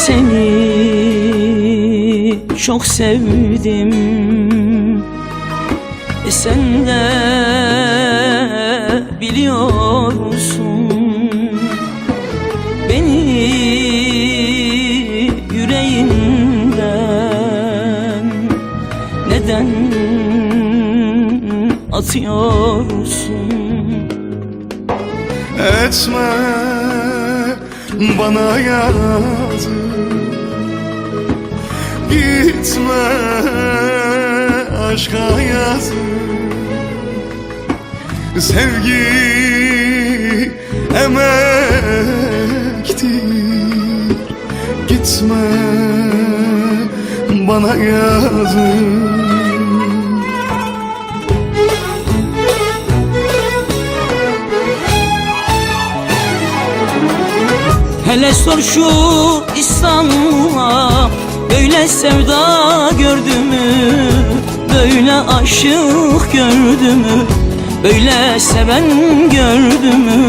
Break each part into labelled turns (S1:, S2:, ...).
S1: seni çok sevdim. Sen de biliyorsun beni yüreğinden neden atıyorsun?
S2: Etme bana yazık, gitme aşka yazık. Sevgi emektir, gitme bana yazık.
S1: Hele sor şu İstanbul'a, böyle sevda gördü mü? Böyle aşık gördü mü? Böyle seven gördü mü?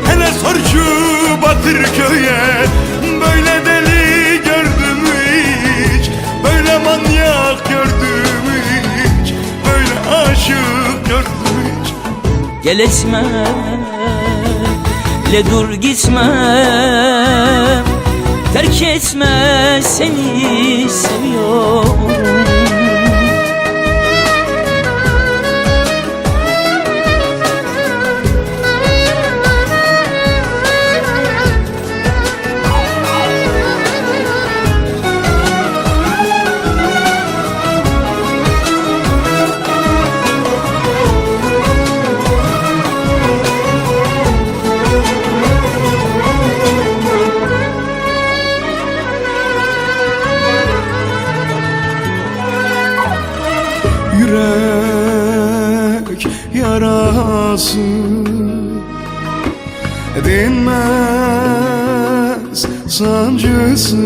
S2: Hele sor şu Bakırköy'e, böyle deli gördü mü hiç? Böyle manyak gördü mü hiç? Böyle aşık gördü mü hiç?
S1: Gel etme, le dur gitme, terk etme, seni seviyorum.
S2: Yürek yarası dinmez sancısı,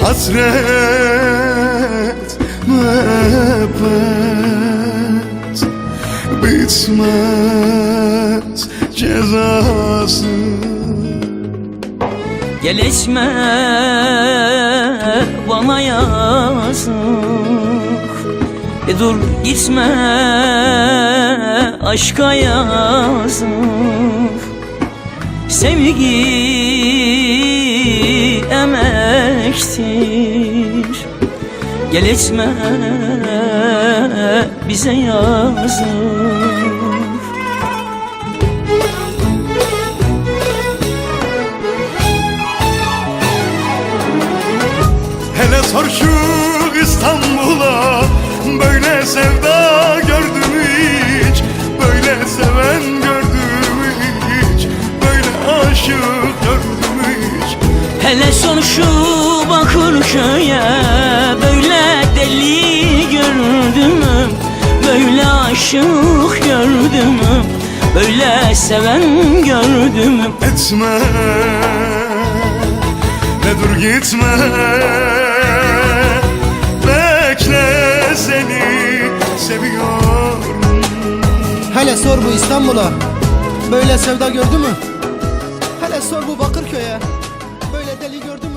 S2: hasret müebbet bitmez cezası.
S1: Gel etme bana yazık, dur gitme aşka yazık. Sevgi emektir, gel etme bize yazık.
S2: Hele sor şu İstanbul'a, böyle sevda gördü mü hiç? Böyle seven gördü mü hiç? Böyle aşık gördü mü hiç?
S1: Hele sor şu Bakırköy'e, böyle deli gördü mü? Böyle aşık gördü mü? Böyle seven gördü mü?
S2: Etme, ne dur gitme, bekle, seni seviyorum.
S3: Hele sor bu İstanbul'a, böyle sevda gördü mü? Hele sor bu Bakırköy'e, böyle deli gördü mü?